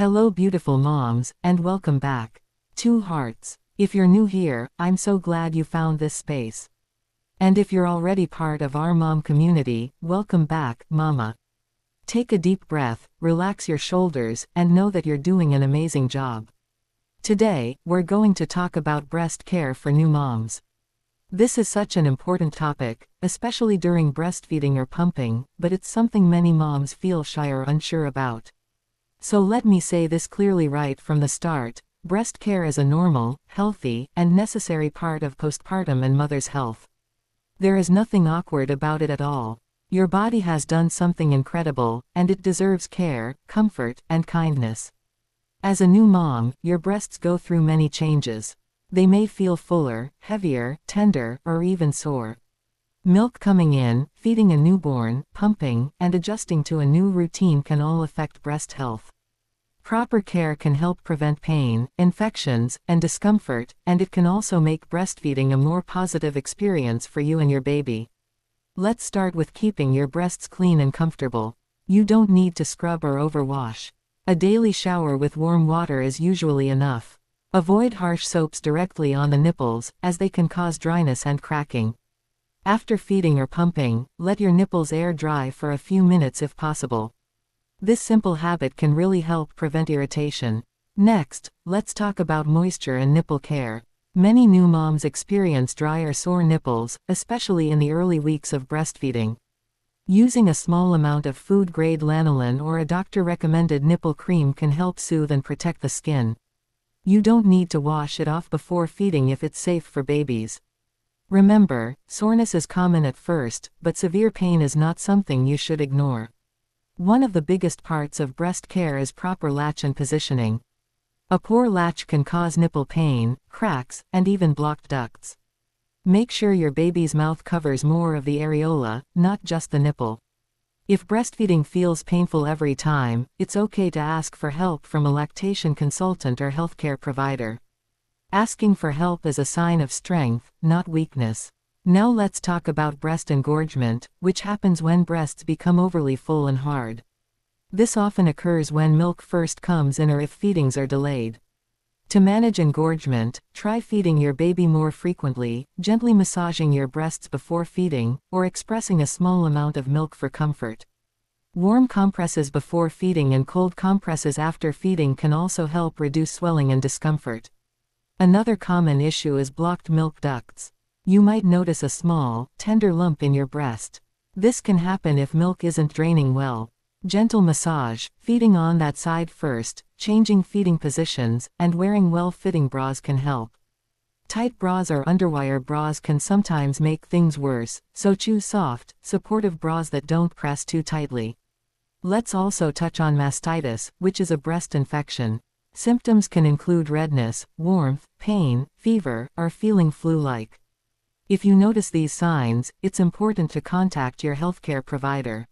Hello beautiful moms, and welcome back. Two hearts. If you're new here, I'm so glad you found this space. And if you're already part of our mom community, welcome back, mama. Take a deep breath, relax your shoulders, and know that you're doing an amazing job. Today, we're going to talk about breast care for new moms. This is such an important topic, especially during breastfeeding or pumping, but it's something many moms feel shy or unsure about. So let me say this clearly right from the start: breast care is a normal, healthy, and necessary part of postpartum and mother's health. There is nothing awkward about it at all. Your body has done something incredible, and it deserves care, comfort, and kindness. As a new mom, your breasts go through many changes. They may feel fuller, heavier, tender, or even sore. Milk coming in, feeding a newborn, pumping, and adjusting to a new routine can all affect breast health. Proper care can help prevent pain, infections, and discomfort, and it can also make breastfeeding a more positive experience for you and your baby. Let's start with keeping your breasts clean and comfortable. You don't need to scrub or overwash. A daily shower with warm water is usually enough. Avoid harsh soaps directly on the nipples, as they can cause dryness and cracking. After feeding or pumping, let your nipples air dry for a few minutes if possible. This simple habit can really help prevent irritation. Next, let's talk about moisture and nipple care. Many new moms experience dry or sore nipples, especially in the early weeks of breastfeeding. Using a small amount of food-grade lanolin or a doctor-recommended nipple cream can help soothe and protect the skin. You don't need to wash it off before feeding if it's safe for babies. Remember, soreness is common at first, but severe pain is not something you should ignore. One of the biggest parts of breast care is proper latch and positioning. A poor latch can cause nipple pain, cracks, and even blocked ducts. Make sure your baby's mouth covers more of the areola, not just the nipple. If breastfeeding feels painful every time, it's okay to ask for help from a lactation consultant or healthcare provider. Asking for help is a sign of strength, not weakness. Now let's talk about breast engorgement, which happens when breasts become overly full and hard. This often occurs when milk first comes in or if feedings are delayed. To manage engorgement, try feeding your baby more frequently, gently massaging your breasts before feeding, or expressing a small amount of milk for comfort. Warm compresses before feeding and cold compresses after feeding can also help reduce swelling and discomfort. Another common issue is blocked milk ducts. You might notice a small, tender lump in your breast. This can happen if milk isn't draining well. Gentle massage, feeding on that side first, changing feeding positions, and wearing well-fitting bras can help. Tight bras or underwire bras can sometimes make things worse, so choose soft, supportive bras that don't press too tightly. Let's also touch on mastitis, which is a breast infection. Symptoms can include redness, warmth, pain, fever, or feeling flu-like. If you notice these signs, it's important to contact your healthcare provider.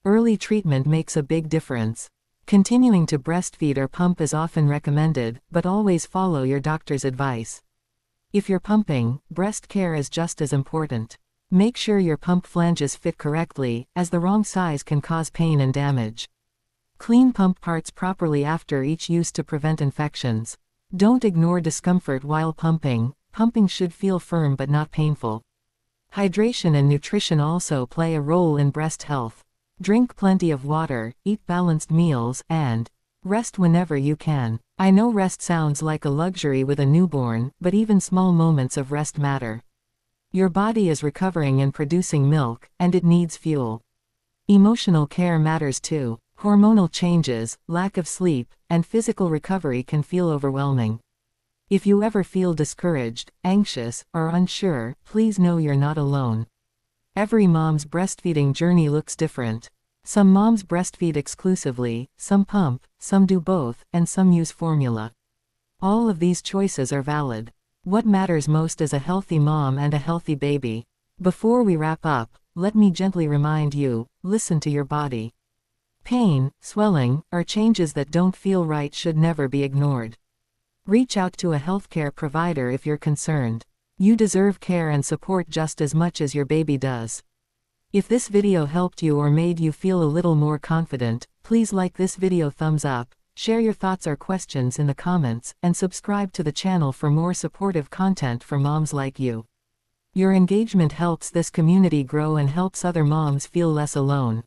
Early treatment makes a big difference. Continuing to breastfeed or pump is often recommended, but always follow your doctor's advice. If you're pumping, breast care is just as important. Make sure your pump flanges fit correctly, as the wrong size can cause pain and damage. Clean pump parts properly after each use to prevent infections. Don't ignore discomfort while pumping. Pumping should feel firm but not painful. Hydration and nutrition also play a role in breast health. Drink plenty of water, eat balanced meals, and rest whenever you can. I know rest sounds like a luxury with a newborn, but even small moments of rest matter. Your body is recovering and producing milk, and it needs fuel. Emotional care matters too. Hormonal changes, lack of sleep, and physical recovery can feel overwhelming. If you ever feel discouraged, anxious, or unsure, please know you're not alone. Every mom's breastfeeding journey looks different. Some moms breastfeed exclusively, some pump, some do both, and some use formula. All of these choices are valid. What matters most is a healthy mom and a healthy baby. Before we wrap up, let me gently remind you: listen to your body. Pain, swelling, or changes that don't feel right should never be ignored. Reach out to a healthcare provider if you're concerned. You deserve care and support just as much as your baby does. If this video helped you or made you feel a little more confident, please like this video, thumbs up, Share your thoughts or questions in the comments, and subscribe to the channel for more supportive content for moms like you. Your engagement helps this community grow and helps other moms feel less alone.